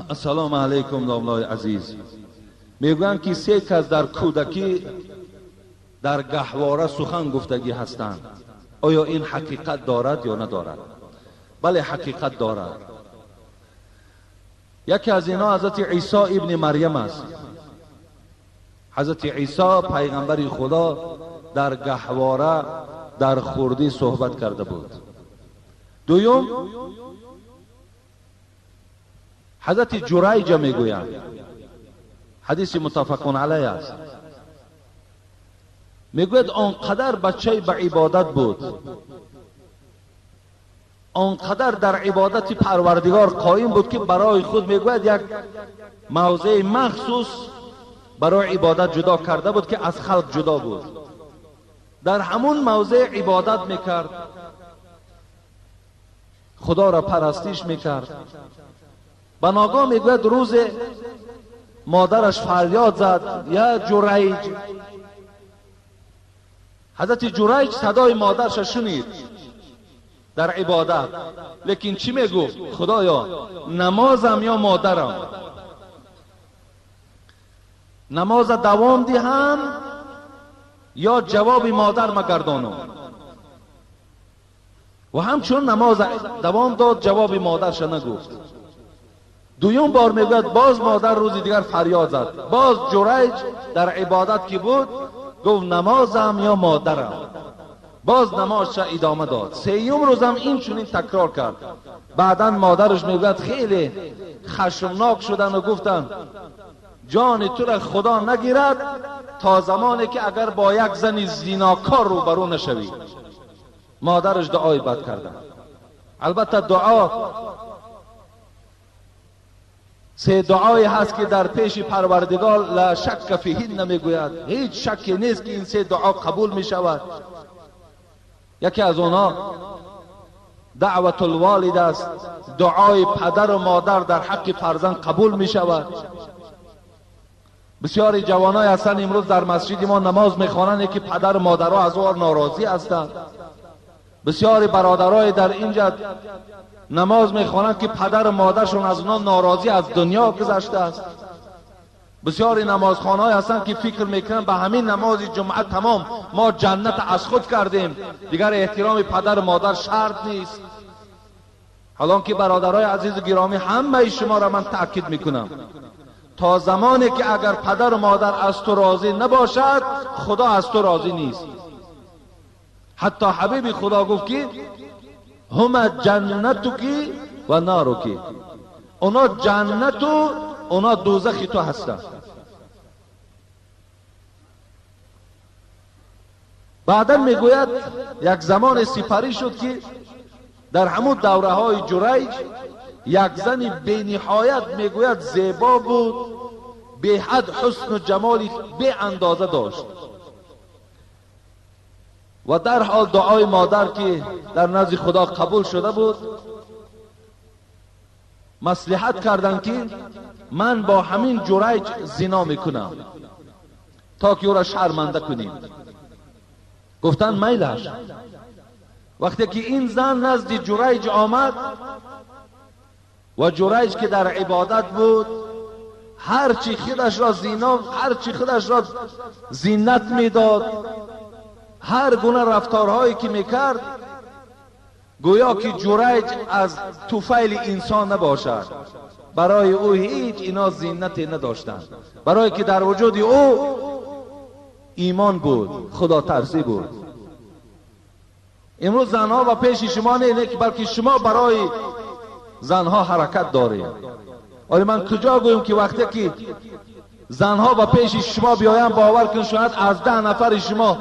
السلام علیکم داملای عزیز. میگویند که 3 کس در کودکی در گهواره سخن گفتگی هستند. آیا این حقیقت دارد یا ندارد؟ بله، حقیقت دارد. یکی از اینا حضرت عیسی ابن مریم است. حضرت عیسی پیغمبر خدا در گهواره در خردی صحبت کرده بود. دوم حضرت جریج میگویند، حدیث متفقون علیه است، میگوید آنقدر بچه به عبادت بود، آنقدر در عبادت پروردگار قائم بود که برای خود میگوید یک موضع مخصوص برای عبادت جدا کرده بود که از خلق جدا بود. در همون موضع عبادت میکرد، خدا را پرستش میکرد. به ناگاه میگوید روز مادرش فریاد زد یا جریج. حضرت جریج صدای مادرش شنید در عبادت، لیکن چی میگفت؟ خدایا نمازم یا مادرم؟ نماز دوام دهم یا جواب مادر مگردانم؟ و همچون نماز دوام داد، جواب مادرش نگفت. دوم بار میگوید باز مادر روز دیگر فریاد زد، باز جریج در عبادت که بود گفت نمازم یا مادرم؟ باز نمازش ادامه داد. 3م روزم این چنین تکرار کرد. بعدا مادرش میگوید خیلی خشمناک شدن و گفتن جان تو را خدا نگیرد تا زمانی که اگر با یک زن زیناکار روبرو نشوی. مادرش دعای بد کردن. البته دعا 3 دعای هست که در پیش پروردگار لا شک فیهن میگوید، هیچ شکی نیست که این 3 دعا قبول می شود. یکی از آنها دعوت الوالد است، دعای پدر و مادر در حق فرزند قبول می شود. بسیاری جوانای هستند امروز در مسجد ما نماز میخوانند که پدر و مادرها از او ناراضی هستند. بسیاری برادرای در اینجا نماز میخوانند که پدر و مادرشون از اونا ناراضی از دنیا گذشته است. بسیاری نمازخوانای هستند که فکر میکنن به همین نماز جمعه تمام ما جنت از خود کردیم، دیگر احترام پدر و مادر شرط نیست. حالان که برادرای عزیز گرامی همه شما را من تاکید میکنم، تا زمانی که اگر پدر و مادر از تو راضی نباشد خدا از تو راضی نیست. حتی حبیب خدا گفت که هم جنتکی و نارکی، اونا جنت و اونا دوزخ تو هستند. بعدا میگوید یک زمان سپری شد که در همون دوره های جریج یک زن بی نهایت میگوید زیبا بود، بی حد حسن و جمالی بی اندازه داشت و در حال دعای مادر که در نزد خدا قبول شده بود مصلحت کردن که من با همین جریج زنا میکنم تا که او را شرمنده کنیم. گفتن میلش. وقتی که این زن نزد جریج آمد و جریج که در عبادت بود هرچی خودش را زینا، هرچی خودش را زینت میداد، هر گونه رفتارهایی که میکرد گویا که جریج از طفیل انسان نباشد. برای او هیچ اینا زینتی نداشتند، برای که در وجود او ایمان بود، خدا ترسی بود. امروز زنها و پیش شما نه که بلکه شما برای زنها حرکت دارید. ولی من کجا گویم که وقتی که زنها و پیش شما بیاین باور کن شاید از 10 نفر شما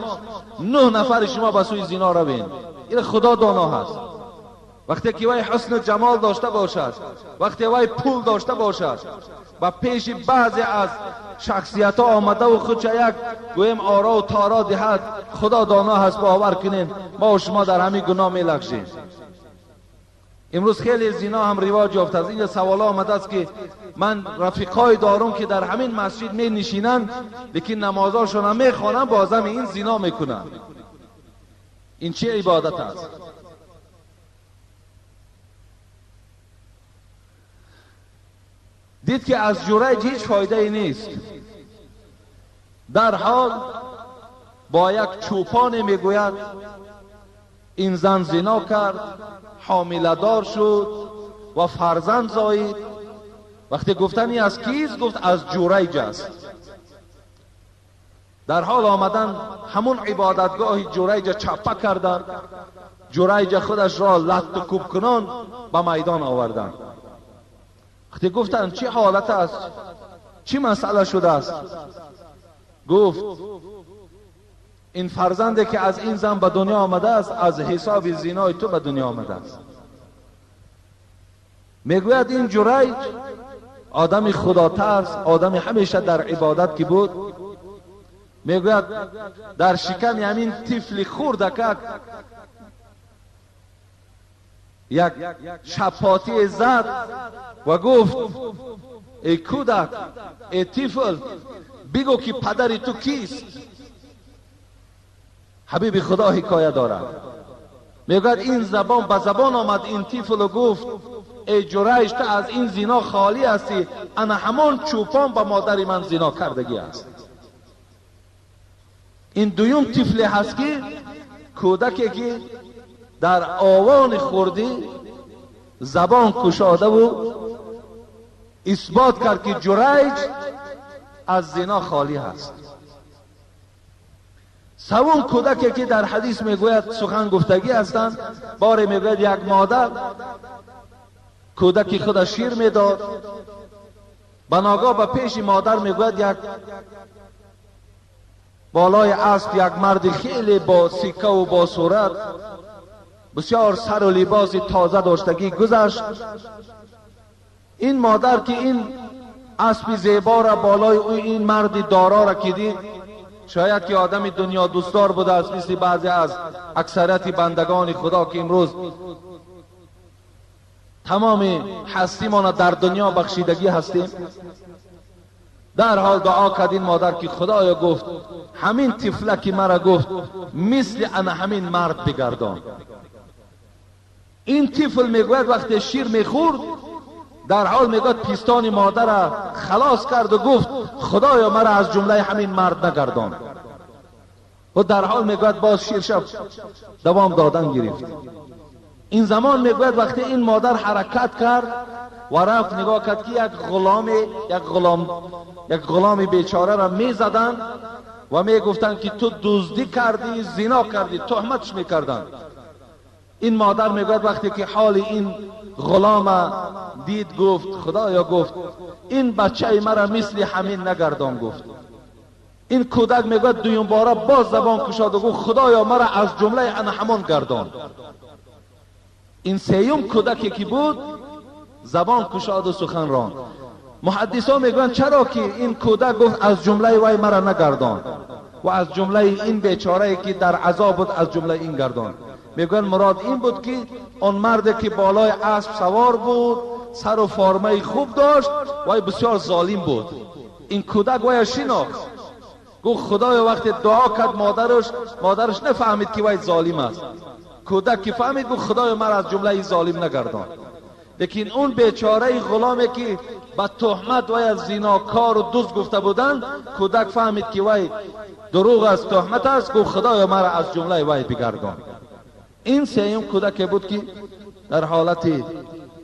9 نفر شما به سوی زنا روین. این خدا دانا هست. وقتی که وای حسن و جمال داشته باشد، وقتی وای پول داشته باشد و پیش بعضی از شخصیت ها آمده و خودش یک گویم آرا و تارا دهد، خدا دانا هست. باور کنین ما و شما در همین گناه می لغزیم. امروز خیلی زنا هم رواج یافته است. اینجا سوال آمده است که من رفیقای دارم که در همین مسجد می نشینند لیکن نمازاشون هم می خوانند بازم این زنا میکنند. این چه عبادت است؟ دید که از جریج هیچ فایده ای نیست. در حال با یک چوپان میگوید این زن زنا کرد، حامله دار شد و فرزند زایید. وقتی گفتن این از کیست؟ گفت از جریج است. در حال آمدن همون عبادتگاه جریج چپه کردند، جریج خودش را لط و کوب کنان به میدان آوردند. وقتی گفتند چه حالت است، چه مسئله شده است؟ گفت این فرزندی که از این زن به دنیا آمده است از حساب زینای تو به دنیا آمده است. میگوید این جریج آدم خداترس، آدم همیشه در عبادت که بود، میگوید در شکم همین طفل خردک یک شپاتی زد و گفت ای کودک، ای طفل، بگو که پدر تو کیست؟ حبیب خدا حکایه دارد. میگوید این زبان به زبان آمد این طفل و گفت ای جریج، تو از این زنا خالی هستی، انا همان چوپان به مادر من زنا کردگی است. این دویم طفل هست که کودکی که در آوان خردی زبان کشاده و اثبات کرد که جریج از زنا خالی هست. سوم کودکی که در حدیث میگوید سخن گفتگی هستند، باره میگوید یک مادر کودکی خود شیر میداد، بناگاه به پیش مادر میگوید یک بالای اسب یک مرد خیلی با سکه و با صورت بسیار سر و لباس تازه داشتگی گذشت. این مادر که این اسب زیبا را بالای او این مرد دارا را که دید، شاید که آدم دنیا دوستدار بوده است، مثل بعضی از اکثریت بندگان خدا که امروز تمام هستی ما در دنیا بخشیدگی هستیم. در حال دعا کرد این مادر که خدایا، گفت همین طفلکی مرا گفت مثل انا همین مرد بگردان. این طفل میگوید وقتی شیر میخورد در حال میگوید پیستان مادر را خلاص کرد و گفت خدایا مرا از جمله همین مرد نگردان. و در حال میگوید باز شیر شب دوام دادن گرفت. این زمان میگوید وقتی این مادر حرکت کرد و رفت نگاه کرد که یک غلام بیچاره را میزدن و میگفتن که تو دزدی کردی، زنا کردی، تهمتش میکردن. این مادر میگوید وقتی که حال این غلام دید گفت خدایا، گفت این بچه مرا مثل همین نگردان. گفت این کودک میگوید دویم باره باز زبان کشاد و گفت خدایا مرا از جمله انا همان گردان. این سیوم کودکی که بود زبان کشاد و سخن راند. محدثا میگویند چرا که این کودک گفت از جمله وی مرا نگردان و از جمله این بیچاره که در عذاب بود از جمله این گردان؟ میگویند مراد این بود که اون مرد که بالای اسب سوار بود، سر و فرمه خوب داشت، وی بسیار ظالم بود. این کودک وی شناخت، گفت خدایا وقتی دعا کرد مادرش نفهمید که وی ظالم است. کودک که فهمید گفت خدایا مرا از جمله ظالم نگردان. لیکن اون بیچاره غلامی که با تهمت وی از زناکار و دزد گفته بودند، کودک فهمید که وی دروغ از تهمت است، گفت خدایا مرا از جمله وی بگردان. این سیوم کودکی بود که در حالت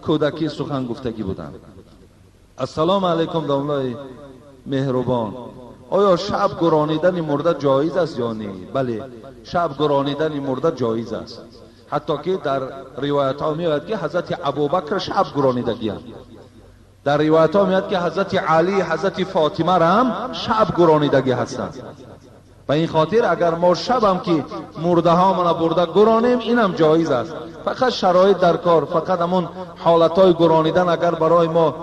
کودکی سخن گفتگی بودند. السلام علیکم داملای مهربان، آیا شب گرانیدن مرده جایز است یا نه؟ بله، شب گرانیدن مرده جایز است. حتی که در روایت ها میاد که حضرت ابوبکر شب گرانیدگی هم. در روایت ها میاد که حضرت علی، حضرت فاطمه را هم شب گرانیدگی هستند. و این خاطر اگر ما شب هم که مرده ها منا برده گرانیم این هم جایز است. فقط شرایط در کار، فقط همون حالت های گرانیدن اگر برای ما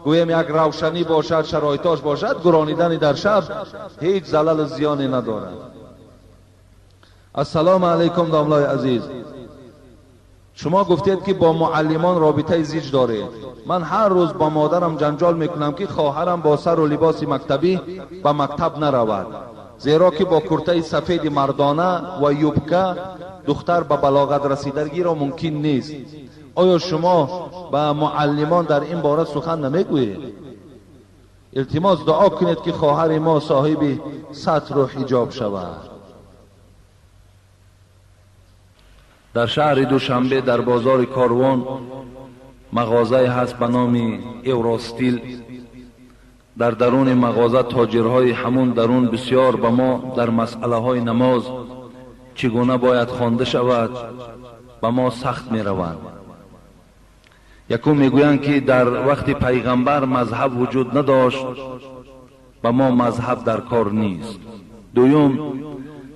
گویم یک روشنی باشد، شرایطاش باشد، گرانیدن در شب هیچ زلل و زیانی ندارد. السلام علیکم داملای عزیز، شما گفتید که با معلمان رابطه زیج دارید. من هر روز با مادرم جنجال میکنم که خواهرم با سر و لباس مکتبی به مکتب نرود، زیرا که با کرته سفید مردانه و یوبکه دختر به بلاغت رسیدگی را ممکن نیست. آیا شما با معلمان در این باره سخن نمیگویید؟ التماس دعا کنید که خواهر ما صاحب ستر و حجاب شود. در شهر دوشنبه در بازار کاروان مغازه هست به نام اوراستیل. در درون مغازه تاجرهای همون درون بسیار به ما در مسئله های نماز چگونه باید خوانده شود به ما سخت می روند. یکم میگویند که در وقت پیغمبر مذهب وجود نداشت، به ما مذهب در کار نیست. دوم،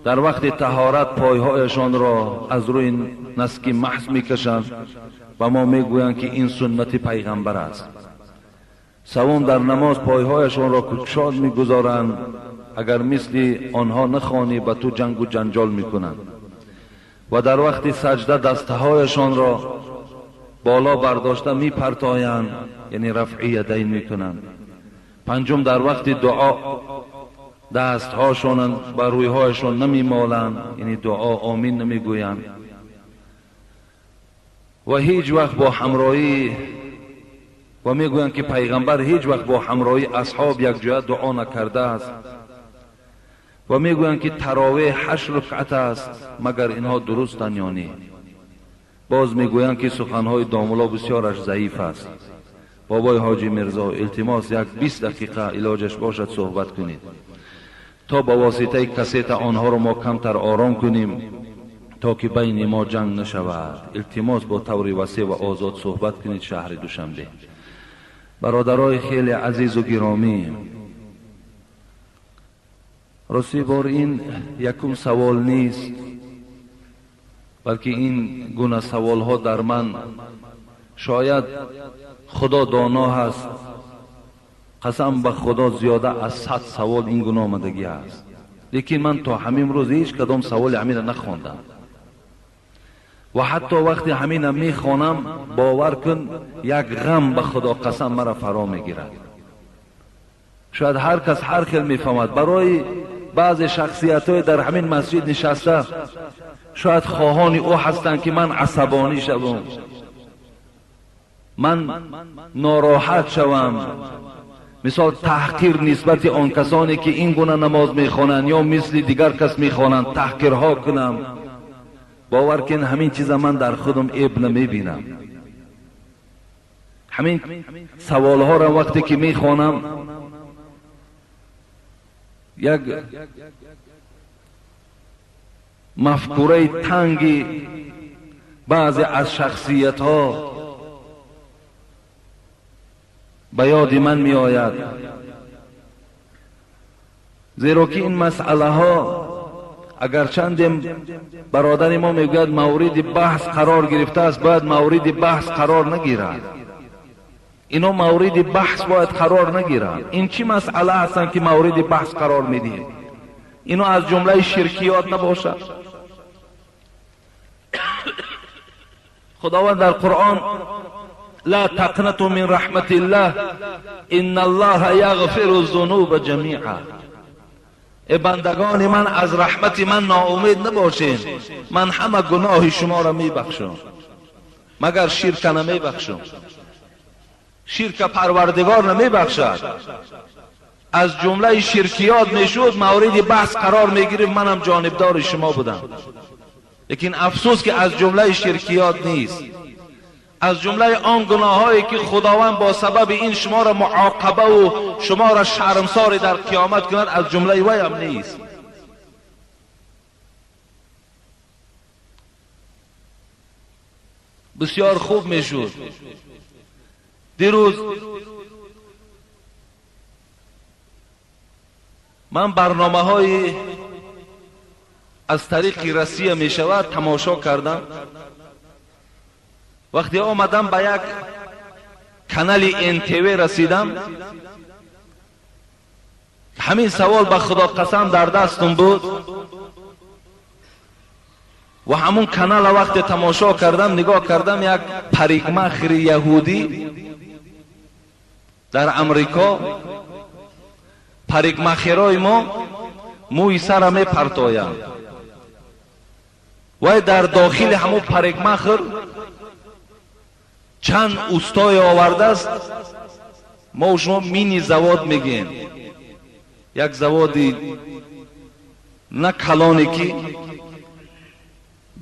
در وقت طهارت پایهایشان را از روی نسکی محض میکشند، به ما میگویند که این سنت پیغمبر است. سوم، در نماز پایهایشان را کشاد میگذارند، اگر مثل آنها نخوانی به تو جنگ و جنجال میکنند. و در وقت سجده دستهایشان را بالا برداشته میپرتایند، یعنی رفع یدین میکنند. پنجم، در وقت دعا دستهاشان بر رویهایشان نمیمالند، یعنی دعا آمین نمیگویند. و هیچ وقت با همراهی و میگویند که پیغمبر هیچ وقت با همراهی اصحاب یک جای دعا نکرده است. و میگویند که تراویح 8 رکعت است، مگر اینها درستند یا نه؟ باز میگویند که سخنهای دامولا بسیارش ضعیف است. بابای حاجی مرزا، التماس یک 20 دقیقه علاجش باشد صحبت کنید تا با واسطه کسیت آنها رو ما کمتر آرام کنیم تا که بین ما جنگ نشود. التماس با طور وسیع و آزاد صحبت کنید. شهر دوشنبه. برادرای خیلی عزیز و گرامی، راستی بار این یکم سوال نیست، بلکه این گونه سوال ها در من شاید خدا دانا هست، قسم به خدا زیاده از 100 سوال این گونه آمدگی است، لیکن من تا همین روز هیچ کدام سوال همین نخواندم. و حتی وقتی همین میخوانم باور کن یک غم به خدا قسم مرا فرا میگیرد. شاید هر کس هر خیل میفهمد. برای بعض شخصیت های در همین مسجد نشسته شاید خواهان او هستند که من عصبانی شوم، من ناراحت شوم، مثال تحقیر نسبت آن کسانی که این گونه نماز میخوانند یا مثل دیگر کس میخوانند تحقیرها کنم. باور کن همین چیز من در خودم عیب نمیبینم. همین سوالها را وقتی که میخوانم یک مفکوره تنگی بعضی از شخصیت ها به یاد من می آید، زیرا که این مسئله ها اگر چندم برادر ما میگوید مورد بحث قرار گرفته است، باید مورد بحث قرار نگیرد. اینا مورد بحث باید قرار نگیرد. این چی مسئله هستند که مورد بحث قرار میدید؟ اینو از جمله شرکیات نباشد؟ خداوند در قرآن لا تقنطوا من رحمت الله ان الله یغفر الذنوب جمیعا. ای بندگان من از رحمت من ناامید نباشین، من همه گناه شما را میبخشم مگر شرک نمیبخشم. شرک پروردگار نمیبخشد. از جمله شرکیات میشد مورد بحث قرار میگیره، منم جانبدار شما بودم. لیکن افسوس که از جمله شرکیات نیست. از جمله آن گناهایی که خداوند با سبب این شما را معاقبه و شما را شرمسار در قیامت کند، از جمله وی هم نیست. بسیار خوب میشد دیروز من برنامه های از طریق رسیه می شود تماشا کردم. وقتی آمدم به یک کانال NTV رسیدم، همین سوال به خدا قسم در دستم بود و همون کانال وقت تماشا کردم نگاه کردم، یک پریکمخر یهودی در امریکا، پریکمخرای ما موی سر می پرتایند و در داخل همون پریکمخر چند اوستای آورده است ما و شما مینی زواد میگیم، یک زوادی نه کلانی که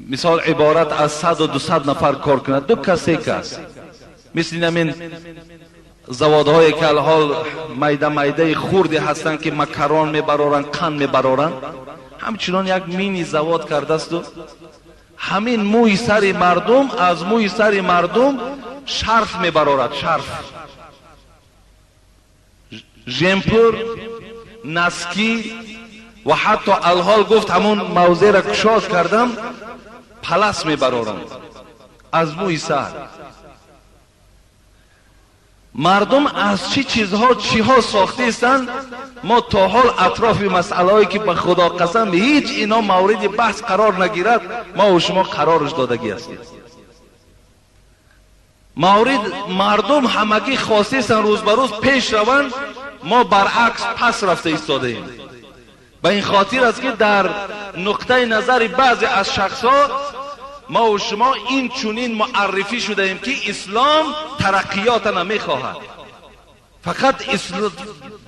مثال عبارت از 100 و 200 نفر کار کند، دو کسی کس مثل همین زوادهایی که الحال میده میده خوردی هستن که مکرون میبرارن، قند میبرارن، همچنان یک مینی زواد کرده است و همین موی سر مردم از موی سر مردم شرف میبرارد، شرف، ژمپر، نسکی و حتی الحال گفت همون موضع را کشاش کردم پلس میبرارند از موی سر. مردم از چی چیزها چیها ساخته استند؟ ما تا حال اطراف مسئله هایی که به خدا قسم هیچ اینا مورد بحث قرار نگیرد ما و شما قرارش دادگی هستیم. مردم همگی خواسته استند روز به روز پیش روند، ما برعکس پس رفته ایستاده ایم. به این خاطر است که در نقطه نظر بعضی از شخصها ما و شما این چونین معرفی شده ایم که اسلام ترقیات نمیخواهد، فقط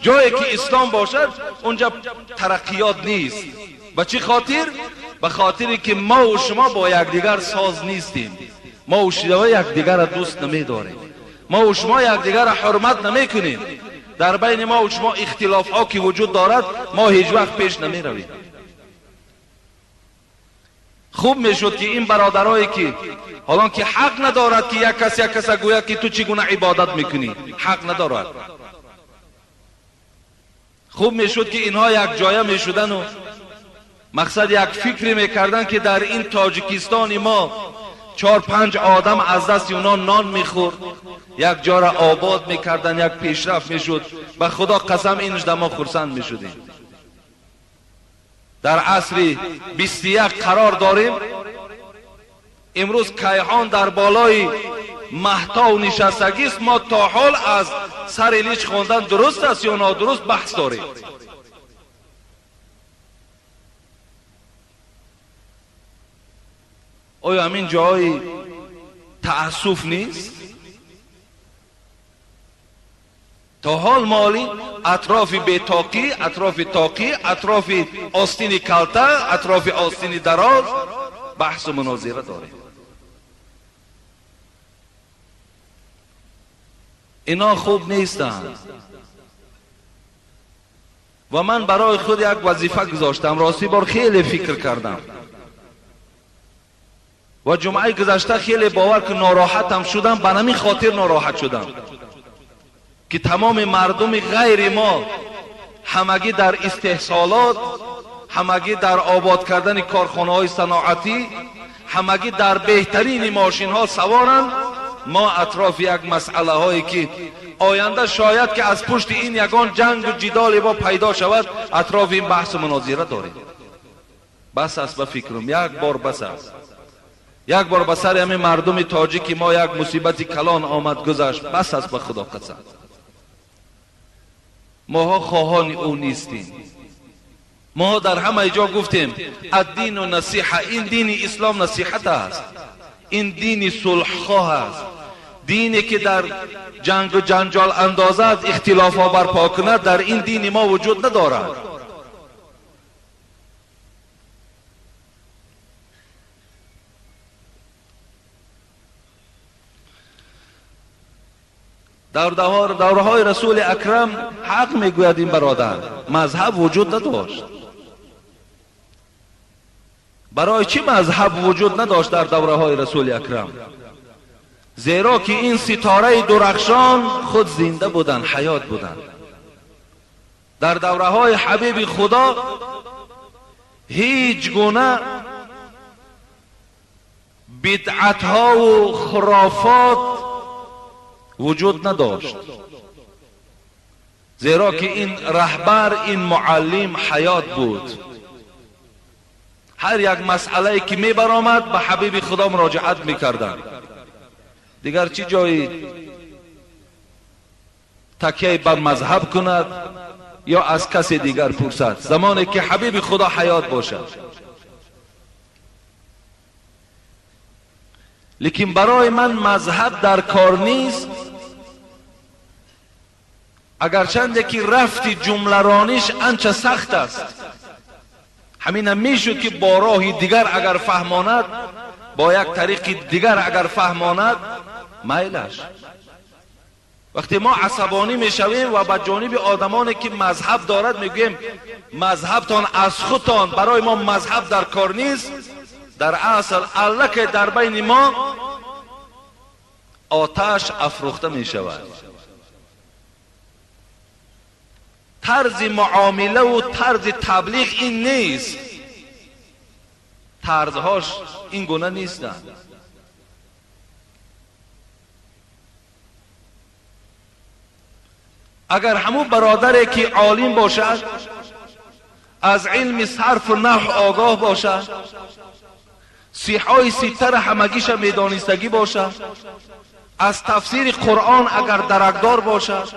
جایی که اسلام باشد اونجا ترقیات نیست. به چه خاطر؟ به خاطری که ما و شما با یکدیگر ساز نیستیم، ما و شما یکدیگر را دوست نمیداریم، ما و شما یکدیگر را حرمت نمیکنیم. در بین ما و شما اختلاف ها که وجود دارد ما هیچ وقت پیش نمی رویم. خوب میشد که این برادرایی که حالا که حق ندارد که یک کس گوید که تو چگونه عبادت میکنی، حق ندارد، خوب میشد که اینها یک جایه میشدن و مقصد یک فکری میکردن که در این تاجیکستان ما 4-5 آدم از دست اونا نان میخورد، یک جا را آباد میکردن، یک پیشرفت میشد. به خدا قسم اینش ما خرسند میشدیم. در عصر 21 قرار داریم. امروز کیهان در بالای مهتا و نشستگی است. ما تا حال از سر لیچ خواندن درست است یا نادرست بحث داریم. آیا همین جای تأسف نیست؟ تا حال مالی اطراف بیتاقی، اطراف تاقی، اطراف آستین کلته، اطراف آستین دراز بحث و مناظره داریم. اینا خوب نیستند و من برای خود یک وظیفه گذاشتم. راستی بار خیلی فکر کردم و جمعه گذشته خیلی باور که ناراحتم شدم. به همین خاطر ناراحت شدم که تمام مردم غیر ما همگی در استحصالات، همگی در آباد کردن کارخانه های صناعتی، همگی در بهترین ماشین ها سوارند. ما اطراف یک مسئله هایی که آینده شاید که از پشت این یگان جنگ و جدال با پیدا شود اطراف این بحث و مناظره داریم. بس است به فکرم، یک بار بس است. یک بار به سر همین مردم تاجیک ما یک مصیبت کلان آمد گذشت. بس است به خدا قسم. ماها خواهان او نیستیم. ما در همه جا گفتیم الدین و نصیحه، این دین اسلام نصیحت است، این دین صلح خواه است، دینی که در جنگ و جنجال اندازد، اختلاف ها برپا کند، در این دین ما وجود ندارد. در دورهای رسول اکرم حق میگوید این برادر، مذهب وجود نداشت. برای چی مذهب وجود نداشت در دورهای رسول اکرم؟ زیرا که این ستاره درخشان خود زنده بودند، حیات بودند. در دورهای حبیب خدا هیچ گونه بدعت ها و خرافات وجود نداشت، زیرا که این رهبر، این معلم حیات بود. هر یک مسئله که می برآمد به حبیب خدا مراجعت میکردند. دیگر چی جایی تکیه بر مذهب کند یا از کسی دیگر پرسد، زمانی که حبیب خدا حیات باشد. لیکن برای من مذهب در کار نیست اگرچند که رفتی جملرانیش انچه سخت است. همین میشد که با راهی دیگر اگر فهماند، با یک طریق دیگر اگر فهماند میلش. وقتی ما عصبانی میشویم و به جانب آدمانی که مذهب دارد میگویم مذهبتان از خودتان، برای ما مذهب در کار نیست، در اصل الله که در بین ما آتش افروخته میشود. طرز معامله و طرز تبلیغ این نیست، طرزهاش این گونه نیستند. اگر همون برادری که عالم باشد، از علم صرف و نحو آگاه باشد، سیحای سیتر همگیش میدانستگی باشد، از تفسیر قرآن اگر درکدار باشد،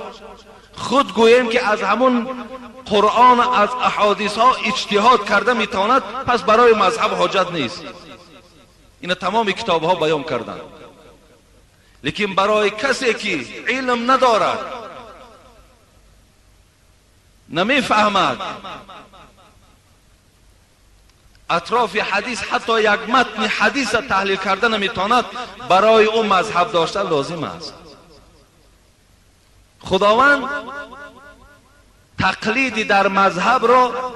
خود گوییم که از همون قرآن از احادیث ها اجتهاد کرده میتواند، پس برای مذهب حاجت نیست. این تمام کتاب ها بیان کردند. لیکن برای کسی که علم ندارد، نمیفهمد اطراف حدیث، حتی یک متن حدیث تحلیل کرده نمیتواند، برای او مذهب داشتن لازم است. خداوند تقلیدی در مذهب را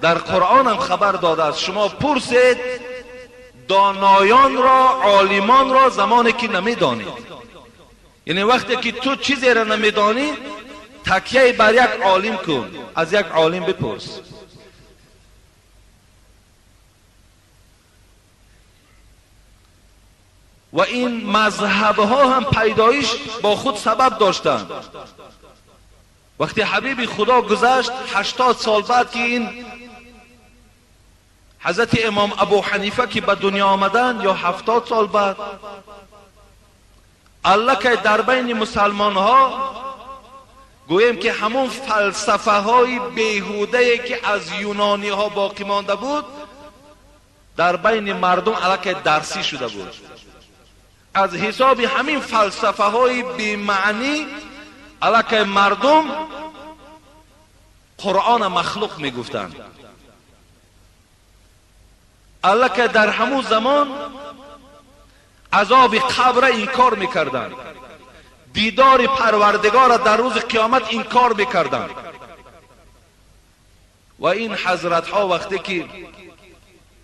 در قرآن هم خبر داده است. شما پرسید دانایان را، عالمان را زمانی که نمیدانید، یعنی وقتی که تو چیزی را نمیدانی تکیه بر یک عالم کن، از یک عالم بپرس. و این مذهب ها هم پیدایش با خود سبب داشتند. وقتی حبیب خدا گذشت 80 سال بعد که این حضرت امام ابو حنیفه که به دنیا آمدن، یا 70 سال بعد، الله که در بین مسلمان ها گویم که همون فلسفه های بیهوده که از یونانی ها باقی مانده بود در بین مردم الکی درسی شده بود. از حساب همین فلسفه های بی معنی الکی مردم قرآن مخلوق می گفتند. الکی در همون زمان عذاب قبر انکار می کردند، دیدار پروردگار در روز قیامت انکار میکردند. و این حضرت ها وقتی که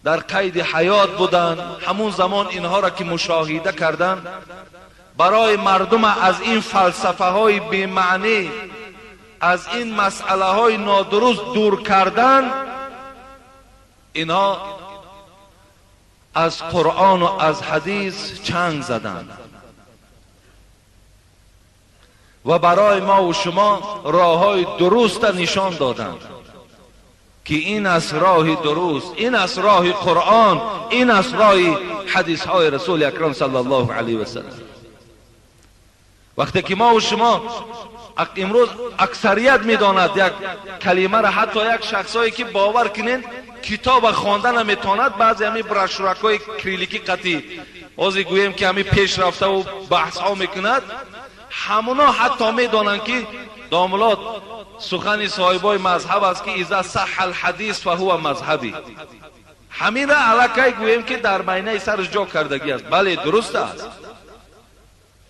در قید حیات بودند، همون زمان اینها را که مشاهده کردند، برای مردم از این فلسفه های بی معنی، از این مسئله های نادرست دور کردن، اینها از قرآن و از حدیث چنگ زدند و برای ما و شما راه های درست نشان دادند که این از راه درست، این از راه قرآن، این از راه حدیث های رسول اکرم صلی الله علیه و سلم. وقتی که ما و شما امروز اکثریت میداند یک کلمه را، حتی یک شخصایی که باور کنین کتاب خواندن نمیتواند، بعضی همین برشورکای کلیکی قطعی بازی گویم که همین پیش رفته و بحث ها میکند، همونا حتی میدانند که داملات سخن صاحبای مذهب است که اذا صح الحدیث فهو مذهبی. همین را علاقه گویم که در بینه سرش جا کردگی است. بله درست است،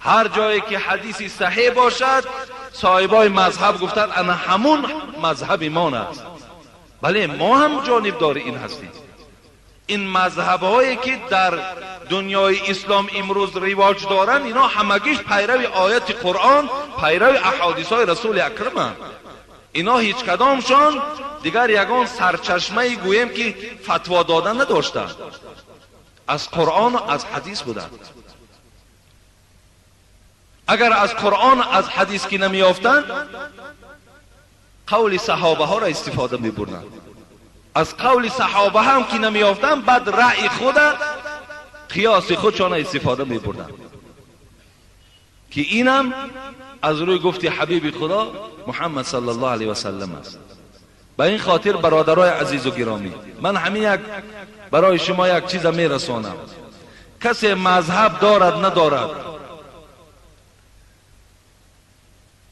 هر جایی که حدیثی صحیح باشد صاحبای مذهب گفتند انا همون مذهب ما است. بله ما هم جانبدار این هستیم. این مذهب هایی که در دنیای اسلام امروز رواج دارن، اینا همگیش پیرو آیت قرآن، پیرو احادیث های رسول اکرم. اینا هیچ کدامشان دیگر یگان سرچشمه گویم که فتوا دادن نداشتند، از قرآن و از حدیث بودند. اگر از قرآن از حدیث که نمیافتند، قول صحابه ها را استفاده میبردند. از قول صحابه هم که نمیافتند، بعد رأی خود، قیاس خودشان استفاده میبردند که اینم از روی گفتی حبیب خدا محمد صلی الله علیه و سلم است. به این خاطر برادرای عزیز و گرامی، من همین یک برای شما یک چیز میرسانم. کسی مذهب دارد ندارد،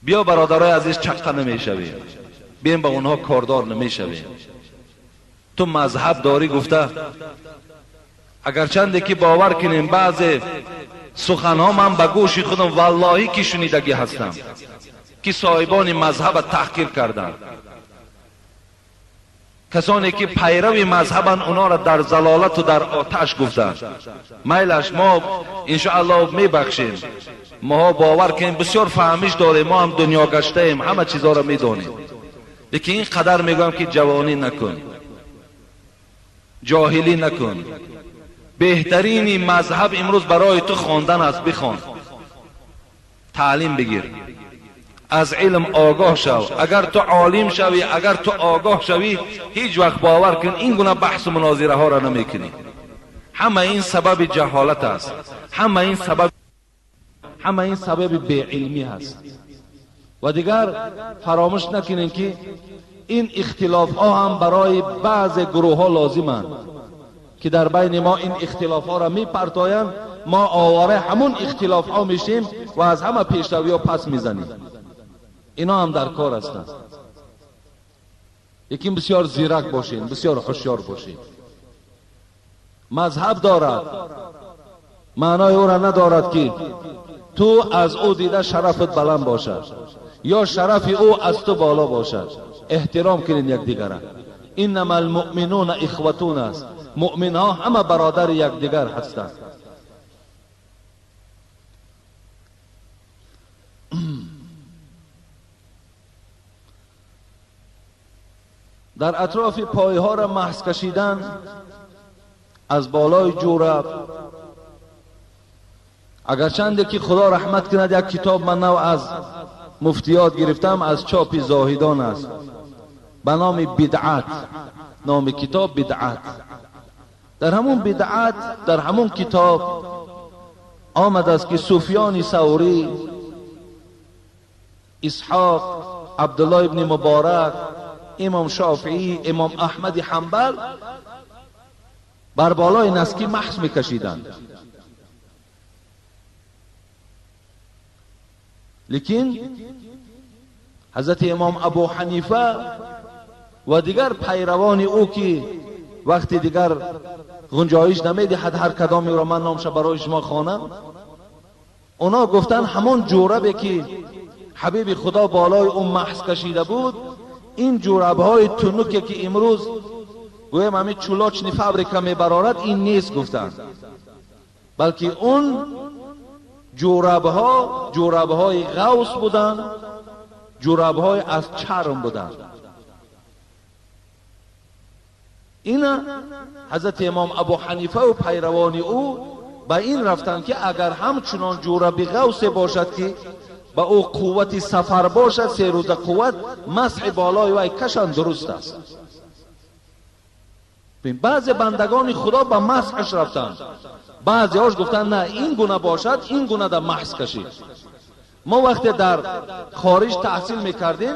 بیا برادرای عزیز چقه نمیشویم، بیم به اونها کاردار نمیشویم. تو مذهب داری گفته، اگر چنده که باور کنیم بعض سخنها من به گوش خودم والله که شنیدگی هستم که صاحبان مذهب تحقیر کردن، کسانی که پیرو مذهبن اونا را در ضلالت و در آتش گفتن. میلش ما انشاءالله میبخشیم، ما باور کنیم بسیار فهمیش داریم، ما هم دنیا گشته ایم، همه چیزا را میدونیم، لیکن این قدر میگم که جوانی نکن، جاهلی نکن. بهترین مذهب امروز برای تو خواندن است، بخوان، تعلیم بگیر، از علم آگاه شو. اگر تو عالم شوی، اگر تو آگاه شوی، هیچ وقت باور کن این گونه بحث و مناظره ها را نمیکنی. همه این سبب جهالت است، همه این سبب بی علمی هست. و دیگر فراموش نکنین که این اختلاف ها هم برای بعض گروه ها لازمند که در بین ما این اختلاف ها را می پرتایند، ما آواره همون اختلاف ها میشیم و از همه پیشروی ها پس میزنیم. اینا هم در کار هستند. یکی بسیار زیرک باشین، بسیار هوشیار باشین. مذهب دارد، معنای او را ندارد که تو از او دیده شرفت بلند باشد یا شرف او از تو بالا باشد. احترام کنین یکدیگر. انما المؤمنون اخوتون است، مؤمن ها همه برادر یکدیگر هستند. در اطراف پایه ها را محض کشیدن از بالای جورب، اگرچند که خدا رحمت کند یک کتاب من نو از مفتیات گرفتم، از چاپ زاهدان است، به نام بدعت، نام کتاب بدعت. در همون بدعت، در همون کتاب آمد است که سفیان ثوری، اسحاق، عبدالله ابن مبارک، امام شافعی، امام احمد حنبل بر بالای نسکی محض میکشیدند. لیکن حضرت امام ابو حنیفه و دیگر پیروان او که وقتی دیگر گنجایش نمیدهد هر کدامی را من نامش برای شما خوانم، اونا گفتن همون جوربی که حبیب خدا بالای اون محض کشیده بود، این جوربهای تنوکی که امروز گویم همین چولاچنی فابریکا میبرارد، این نیست گفتن، بلکه اون جوربهای غوث بودن، جوربهای از چرم بودن. اینا حضرت امام ابو حنیفه و پیروان او به این رفتن که اگر همچنان جورب غوث باشد که با او قوت سفر باشد، 3 روز قوت، مسح بالای وی کشان درست است. بعض بندگان خدا به مسحش رفتن، بعضی هاش گفتن نه این گونه باشد، این گونه در محض کشید. ما وقتی در خارج تحصیل میکردیم،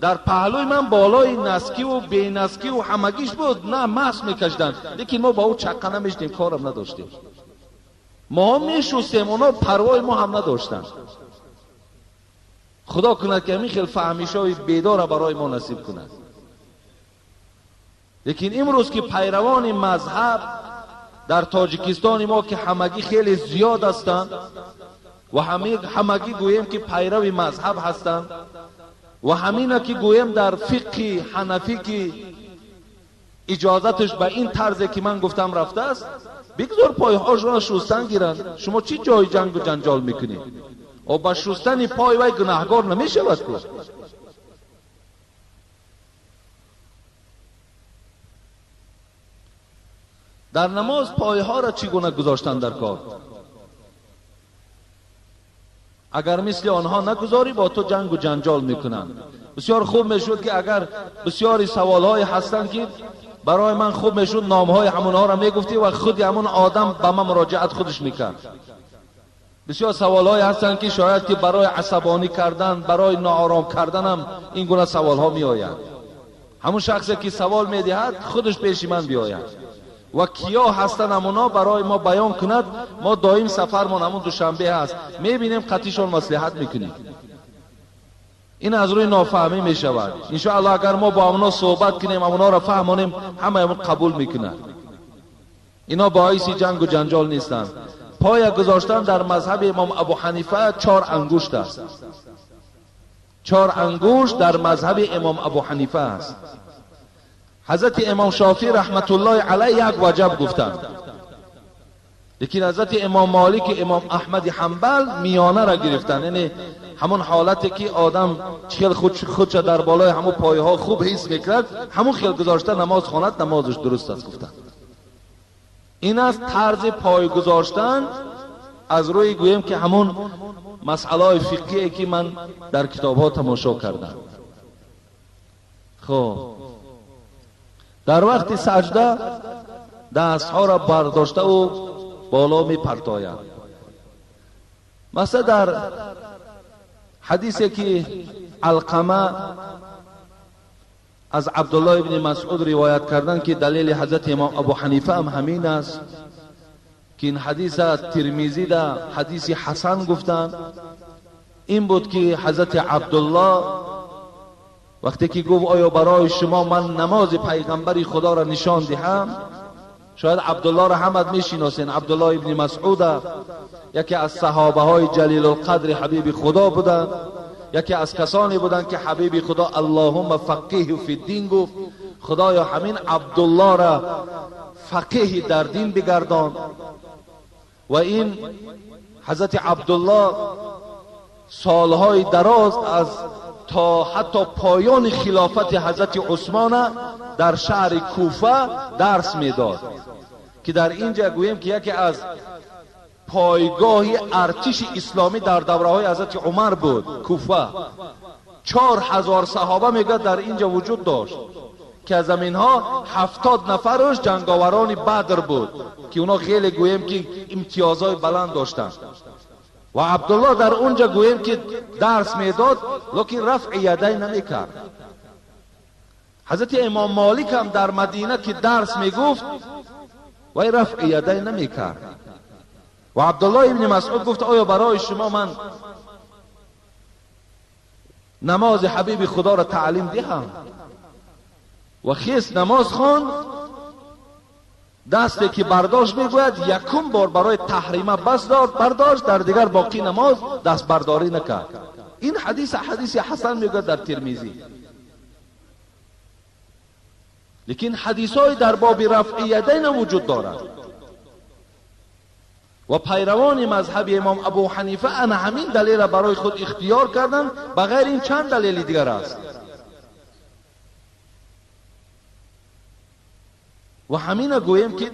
در پهلوی من بالای نسکی و بی نسکی و همگیش بود، نه محض میکشدن، لیکن ما با او چقه نمیشتیم، کارم نداشتیم. ما هم میشوستیم، اونا پروای ما هم نداشتن. خدا کند که همین خیلی فهمیشای بیدار برای ما نصیب کند. لیکن امروز که پیروان مذهب در تاجیکستان ما که همگی خیلی زیاد هستند و همگی گویم که پیرو مذهب هستند و همینه که گویم در فقه حنفی که اجازتش به این طرزی که من گفتم رفته است، بگذار پایهاش را شستن گیرن. شما چی جای جنگ و جنجال میکنید؟ و با شستن پای وی گناهگار نمیشود که. در نماز پایه ها را چگونه گذاشتن در کار؟ اگر مثل آنها نگذاری با تو جنگ و جنجال میکنن. بسیار خوب میشود که اگر بسیاری سوال های هستند که برای من خوب میشود نام های همونها را میگفتی و خود همون آدم به من مراجعت خودش میکرد. بسیار سوال های هستند که شاید که برای عصبانی کردن، برای ناآرام کردن هم این گونه سوال ها می آید. همون شخصی که سوال میدهد خودش پیش من بیاید و کیا هستن همونا برای ما بیان کند. ما دائم سفرمان همون دوشنبه هست، میبینیم قطعیشون مصلحت میکنیم. این از روی نافهمی می شود. ان شاء الله اگر ما با اونا صحبت کنیم، اونا را فهمونیم، همه اون قبول میکنند. اینا باعث جنگ و جنجال نیستند. پای گذاشتن در مذهب امام ابو حنیفه 4 انگشت است. 4 انگشت در مذهب امام ابو حنیفه است. حضرت امام شافعی رحمت الله علیه 1 وجب گفتند، لیکن حضرت امام مالک، امام احمد حنبل میانه را گرفتند. یعنی همون حالتی که آدم خیل خودش در بالای همون پایه ها خوب حس میکرد، همون خیل گذاشته نماز خواند، نمازش درست است گفتند. این است طرز پای گذاشتن از روی گویم که همون مسئله فقهی که من در کتاب ها تماشا کردم. خب در وقت سجده دست ها را برداشته و بالا می پرتاید. مثلا در حدیثی که علقمه از عبدالله ابن مسعود روایت کردن که دلیل حضرت امام ابو حنیفه هم همین است که این حدیث ترمذی دا حدیث حسن گفتند. این بود که حضرت عبدالله وقتی که گفت آیا برای شما من نماز پیغمبر خدا را نشان دهم؟ شاید عبدالله را همت میشناسین. عبدالله ابن مسعود یکی از صحابه های جلیل القدر حبیب خدا بودند، یکی از کسانی بودند که حبیب خدا اللهم فقیه فی الدین گفت، خدایا همین عبدالله را فقیه در دین بگردان. و این حضرت عبدالله سالهای دراز از تا حتی پایان خلافت حضرت عثمان در شهر کوفه درس میداد، که در اینجا گویم که یکی از پایگاه ارتش اسلامی در دوره های حضرت عمر بود کوفه. 4000 صحابه میگه در اینجا وجود داشت که از اینها 70 نفرش جنگاوران بدر بود که اونا خیلی گویم که امتیازهای بلند داشتن. و عبدالله در اونجا گویم که درس میداد، لیکن رفع یدین نمیکرد. حضرت امام مالک هم در مدینه که درس میگفت و رفع یدین نمیکرد. و عبدالله ابن مسعود گفت آیا برای شما من نماز حبیب خدا را تعلیم دهم؟ و خیست نماز خوان، دستی که برداشت میگوید یکم بار برای تحریمه بس برداشت، در دیگر باقی نماز دست برداری نکرد. این حدیث حسن میگوید در ترمذی. لیکن حدیث های در باب رفع یدین وجود دارد و پیروان مذهب امام ابو حنیفه انا همین دلیل برای خود اختیار کردند، بغیر این چند دلیل دیگر است. و همین گویم که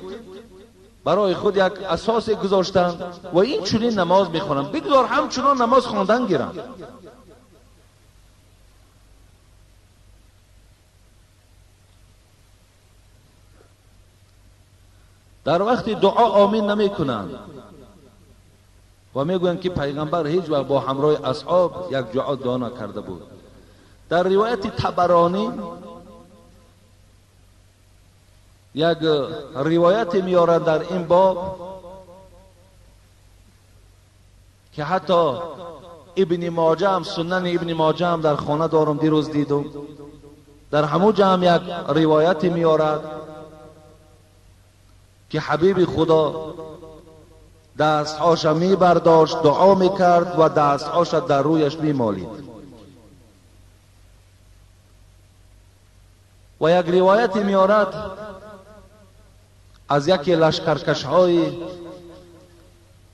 برای خود یک اساس گذاشتن و این چنین نماز میخونن، بگذار همچنان نماز خواندن گیرن. در وقت دعا آمین نمی کنند و میگویند که پیغمبر هیچ وقت با همراه اصحاب یک دعا دعا کرده بود. در روایت طبرانی یک روایت میارند در این باب که حتی ابن ماجه هم، سنن ابن ماجه هم در خانه دارم، دیروز دیدم در همون جمع یک روایت میارد که حبیب خدا دستهاش می برداشت، دعا میکرد و دستهاش در رویش میمالید. و یک روایت میارد از یکی لشکرکش های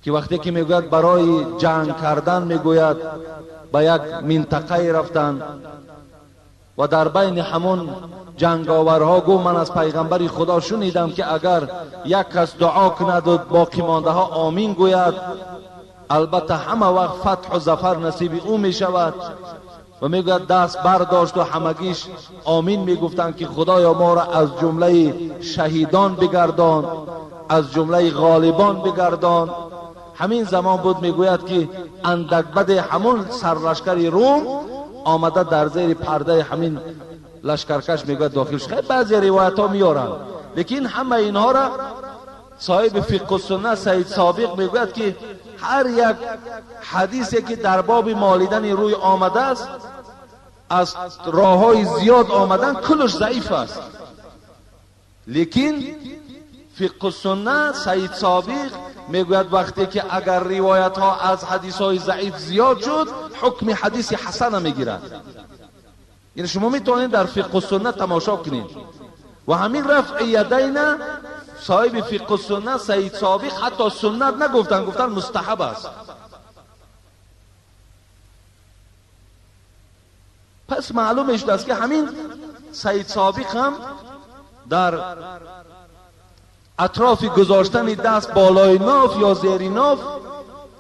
که وقتی که میگوید برای جنگ کردن میگوید به یک منطقه رفتن و در بین همون جنگاورها گفت من از پیغمبر خدا شنیدم که اگر یک کس دعا کند و باقی مانده ها آمین گوید، البته همه وقت فتح و ظفر نصیب او می شود. و میگوید دست برداشت و همگیش آمین میگفتند که خدایا ما را از جمله شهیدان بگردان، از جمله غالبان بگردان. همین زمان بود میگوید که اندک بد همون سرلشکر روم آمده در زیر پرده همین لشکرکش میگوید داخل شد. بعضی روایت ها میارن، لیکن همه اینها را صاحب فقه و سنت سید سابق میگوید که هر یک حدیثی که در باب مالیدن روی آمده است از راه های زیاد آمدن، کلش ضعیف است. لیکن فقه السنه سید سابق میگوید وقتی که اگر روایت ها از حدیث های ضعیف زیاد شد، حکم حدیث حسن میگیرد. یعنی شما میتونید در فقه السنه تماشا کنید و همین رفع یدین صاحب فقه السنه سید سابق حتی سنت نگفتن، گفتن مستحب است. پس معلوم شده است که همین سید سابق هم در اطراف گذاشتن دست بالای ناف یا زیر ناف،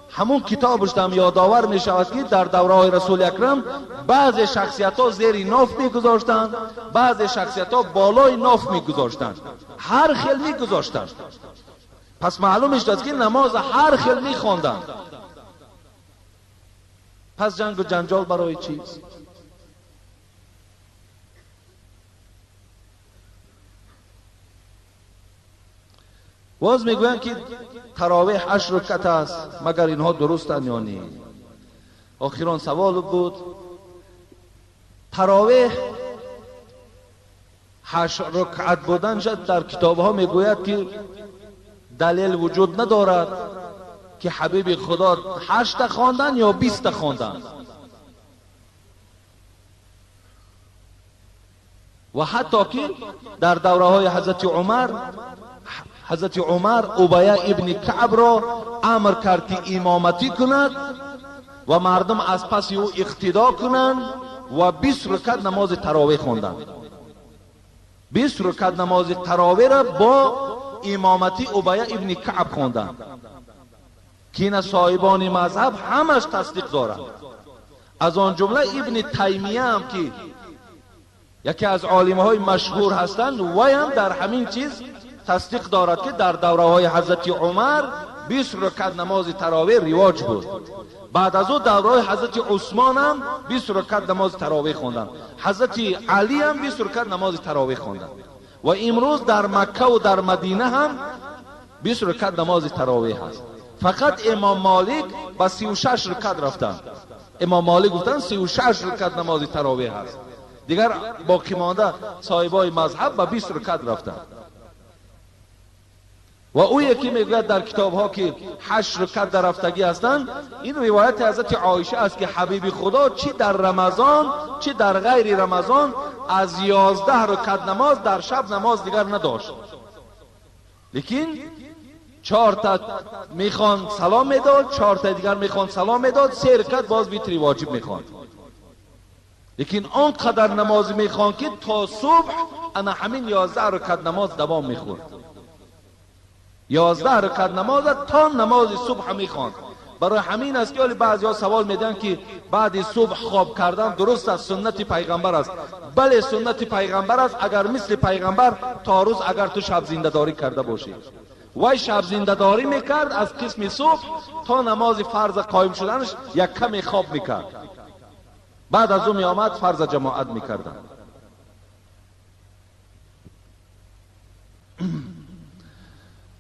همون کتابش هم یادآور می شود که در دوره های رسول اکرم بعض شخصیت ها زیر ناف می گذاشتن، بعض شخصیت ها بالای ناف می گذاشتن، هر خیل می گذاشتن. پس معلوم شد که نماز هر خیل می خواندن. پس جنگ و جنجال برای چیز؟ باز میگویند که تراویح 8 رکعت است، مگر اینها درستند یا نه؟ آخران سوال بود. تراویح 8 رکعت بودن شد در کتاب ها میگوید که دلیل وجود ندارد که حبیب خدا 8 خواندن یا 20 خواندن. و حتی که در دوره های حضرت عمر ابی ابن کعب را امر کرد که امامتی کند و مردم از پس او اقتدا کنند و 20 رکعت نماز تراویح خواندند. 20 رکعت نماز تراویح را با امامتی ابی ابن کعب خواندند که این صاحبان مذهب همش تصدیق دارند. از آن جمله ابن تیمیه هم که یکی از عالم‌های مشهور هستند، وی هم در همین چیز تصدیق دارد که در دوره های حضرت عمر 20 رکعت نماز تراویح رواج بود. بعد از او دوره های حضرت عثمان هم 20 رکعت نماز تراویح خواندند. حضرت علی هم 20 رکعت نماز تراویح خواندند. و امروز در مکه و در مدینه هم 20 رکعت نماز تراویح است. فقط امام مالک با 36 رکعت رفتند. امام مالک گفتن 36 رکعت نماز تراویح است. دیگر باقی مانده صاحبای مذهب با 20 رکعت رفتند. و او یکی میگوید در کتاب ها که 8 رکعت در هفتگی هستند. این روایت حضرت عایشه است که حبیب خدا چی در رمضان چی در غیر رمضان از 11 رکعت نماز در شب نماز دیگر نداشت. لیکن 4 تا میخوان سلام میداد، 4 تا دیگر میخوان سلام میداد، 3 رکعت باز ویتری واجب میخوان. لیکن آنقدر نماز میخوان که تا صبح انا همین 11 رکعت نماز دوام میخورد. 11 رکعت نماز تا نماز صبح میخواند. برای همین است که بعضی ها سوال میدن که بعد صبح خواب کردن درست است، سنت پیغمبر است؟ بله سنت پیغمبر است، اگر مثل پیغمبر تا روز اگر تو شب زنده داری کرده باشی. وای شب زنده داری میکرد از قسم صبح تا نماز فرض قائم شدنش یک کمی خواب میکرد، بعد از اون میآمد فرض جماعت میکردن.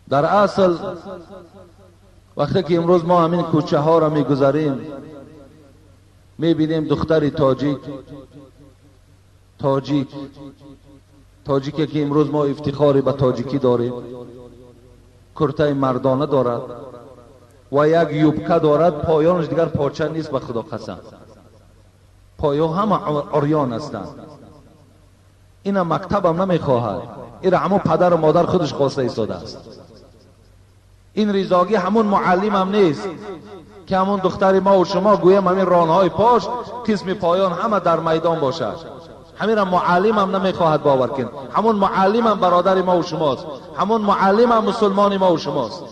در اصل وقتی که امروز ما همین کوچه ها را میگذاریم میبینیم دختری تاجیکی که امروز ما افتخاری به تاجیکی داریم، کرته مردانه دارد و یک یوبکه دارد، پایانش دیگر پاچه نیست. به خدا قسم پایا همه عریان هستند. این مکتب هم نمیخواهد، این همون پدر و مادر خودش خواسته ایستاده است. این ریزاگی همون معلم هم نیست که همون دختر ما و شما گویم همین رانهای پاش قسم پایان همه در میدان باشد. همین معلم هم نمیخواهد باور کن. همون معلم هم برادر ما و شماست، همون معلم هم مسلمان ما و شماست.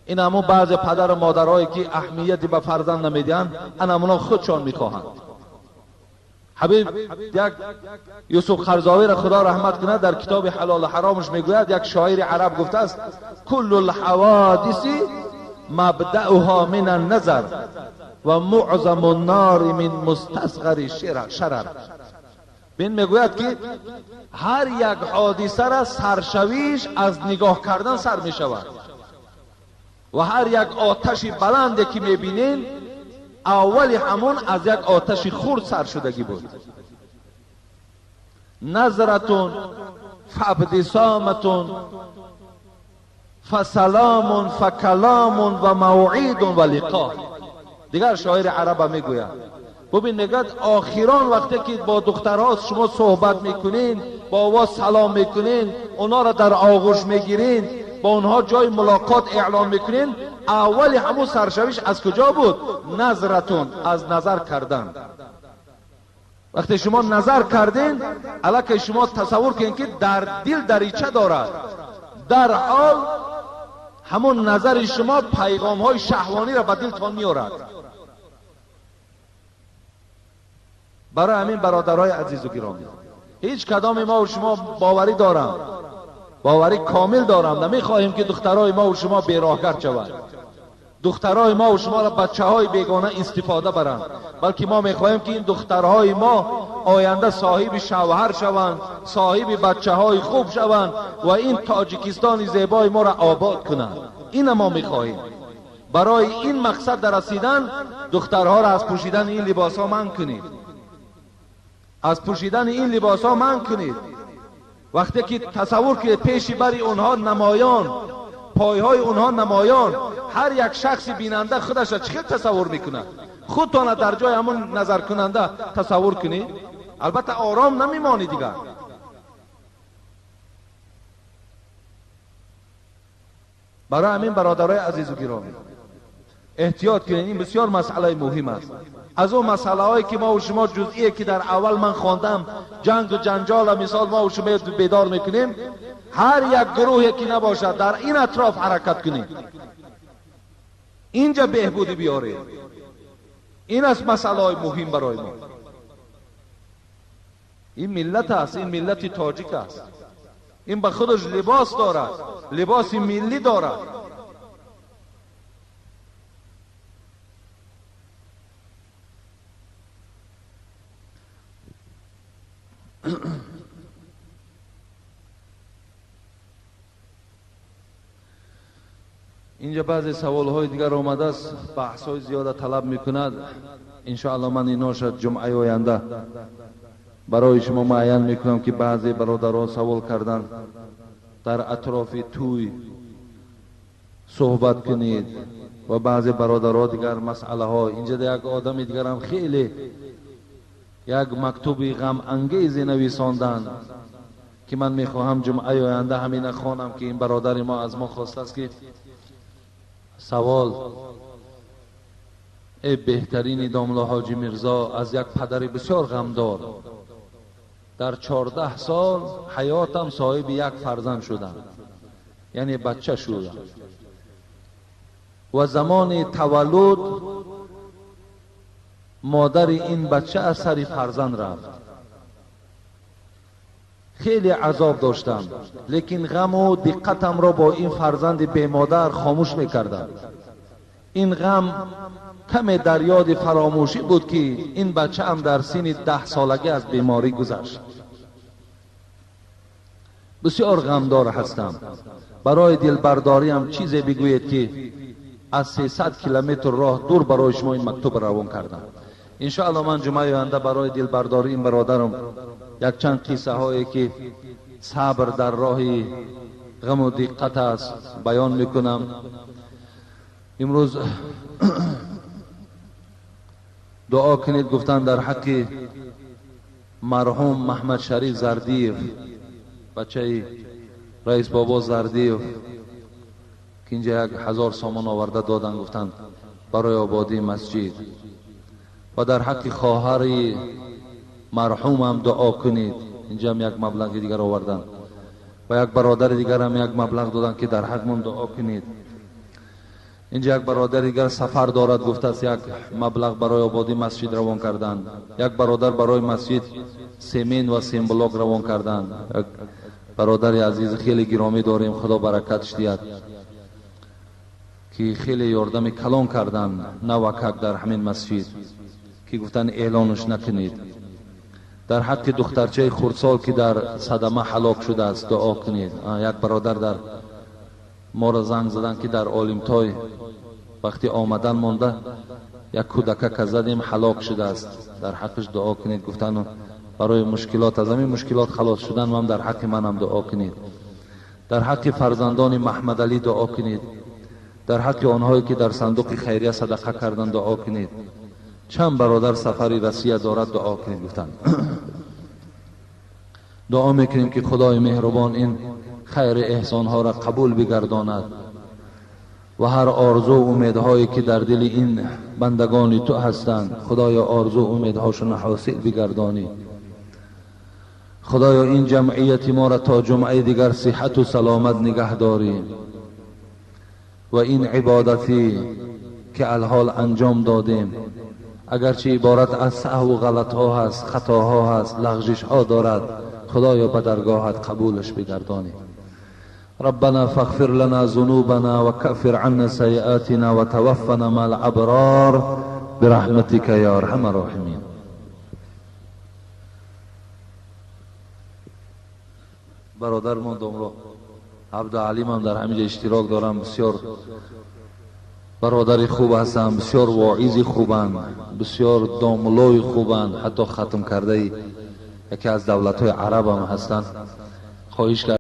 این همون بعض پدر و مادرهایی که اهمیت به فرزند نمیدن، ان همونا خودشان میخواهند. حبیب یک یوسف خرزاوی را خدا رحمت کنه در کتاب حلال و حرامش میگوید، یک شاعر عرب گفته است کل الحوادث مبدأها من النظر و معظم النار من مستصغر شرر. بین میگوید که هر یک حادثه را سرشویش از نگاه کردن سر میشود و هر یک آتش بلندی که میبینین اولی همون از یک آتش خورد سر شدگی بود. نظرتون فابتسامتون فسلام فکلام و موعید و لقاء. دیگر شاعر عرب میگوید ببین نگاه آخران وقتی که با دخترها شما صحبت میکنین، با آواز سلام میکنین، اونا را در آغوش میگیرین، با اونها جای ملاقات اعلام میکنین، اولی همون سرشویش از کجا بود؟ نظرتون، از نظر کردن. وقتی شما نظر کردین الکی شما تصور کنین که در دل دریچه دارد، در حال همون نظر شما پیغام های شهوانی را به دلتان میارد. برای همین برادرای عزیز و گرامی، هیچ کدام ما و شما باوری دارم، باوری کامل دارم، نمیخواهیم که دخترای ما و شما بیراهگر شوند، دخترای ما و شما را بچه‌های بیگانه استفاده برند، بلکه ما میخواهیم که این دخترهای ما آینده صاحب شوهر شوند، صاحب بچه‌های خوب شوند و این تاجیکستان زیبای ما را آباد کنند. این ما میخواهیم. برای این مقصد در رسیدن دخترها را از پوشیدن این لباس‌ها منع کنید، از پوشیدن این لباس‌ها منع کنید. وقتی که تصور کنید پیش بری اونها نمایان، پایهای اونها نمایان، هر یک شخص بیننده خودش را چه تصور میکنه؟ خودتان در جای همون نظر کننده تصور کنید، البته آرام نمیمانی دیگر. برای همین برادرای عزیز و گرامی احتیاط کنید، این بسیار مسئله مهم است. از اون مسئله هایی که ما و شما جزئیه که در اول من خواندم، جنگ و جنجال مثال ما و شما بیدار میکنیم، هر یک گروهی که نباشد در این اطراف حرکت کنیم، اینجا بهبودی بیاره. این است مسئله های مهم برای ما. این ملت است، این ملت تاجیک است، این به خودش لباس دارد، لباس ملی دارد. اینجا بعضی سوال های دیگر آمده است، بحث های زیاده طلب میکند. انشاءالله من اینا شد جمعه آینده برای شما معین میکنم که بعضی برادران سوال کردن در اطراف توی صحبت کنید و بعضی برادران دیگر مسئله ها. اینجا یک آدم دیگر هم خیلی یک مکتوبی غم انگیزی نویساندن که من میخواهم جمعه آینده همین خوانم که این برادر ما از ما خواسته است که سوال ای بهترین داملا حاجی میرزا، از یک پدر بسیار غمدار در 14 سال حیاتم صاحب یک فرزند شدم، یعنی بچه شدم و زمان تولد مادر این بچه از سر فرزند رفت. خیلی عذاب داشتم، لیکن غم و دقتم را با این فرزند بی مادر خاموش میکردم. این غم کم در یاد فراموشی بود که این بچه هم در سن 10 سالگی از بیماری گذشت. بسیار غمدار هستم. برای دلبرداری هم چیزی بگویید که از 300 کیلومتر راه دور برای شما این مکتوب روان کردم. انشاءالله من جمعه آینده برای دلبرداری این برادرم یک چند قصه هایی که صبر در راه غم و دقت است بیان میکنم. امروز دعا کنید، گفتن در حق مرحوم محمد شریف زردیف، بچه رئیس بابا زردیف که اینجا 1000 سامان آورده دادن، گفتن برای آبادی مسجد. و در حق خواهر مرحوم هم دعا کنید، اینجا هم یک مبلغ دیگر آوردن و یک برادر دیگر هم یک مبلغ دادن که در حق من دعا کنید. اینجا یک برادر دیگر سفر دارد، گفته است یک مبلغ برای آبادی مسجد روان کردن. یک برادر برای مسجد سیمین و سیمبلاک روان کردن. یک برادر عزیز خیلی گرامی داریم، خدا برکتش دهد، که خیلی یاردم کلان کردن نوکک در همین مسجد که گفتن اعلانش نکنید. در حق دخترچه خردسال که در صدمه هلاک شده است دعا کنید. یک برادر در ما را زنگ زدن که در عالمتای وقتی آمدن مانده یک کودک که زدیم هلاک شده است، در حقش دعا کنید. گفتن برای مشکلات، از همین مشکلات خلاص شدن هم در حق منم دعا کنید. در حق فرزندان محمد علی دعا کنید. در حق آنهایی که در صندوق خیریه صدقه کردن دعا کنید. چند برادر سفری روسیه دارد دعا کنید. گفتن دعا میکنیم که خدای مهربان این خیر احسان ها را قبول بگرداند و هر آرزو و امیدهایی که در دل این بندگان تو هستند خدایا آرزو و امیدهاشون حاصل بگردانی. خدایا این جمعیت ما را تا جمعه دیگر صحت و سلامت نگه داری و این عبادتی که الحال انجام دادیم اگرچه عبارت از سهو و غلط ها هست، خطاها هست، لغزش ها دارد، خدایا به درگاهت قبولش بگردانی. ربنا فاغفر لنا ذنوبنا وكفر عنا سيئاتنا وتوفنا مع الابرار برحمتك يا ارحم الراحمين. برادرمان دامرو عبدالعلیم هم در همینجا اشتراک دارم. بسیار برادر خوب هستند، بسیار واعظ خوبند، بسیار داملوی خوبند، حتی ختم کرده یکی از دولت‌های عرب هم هستند. خواهش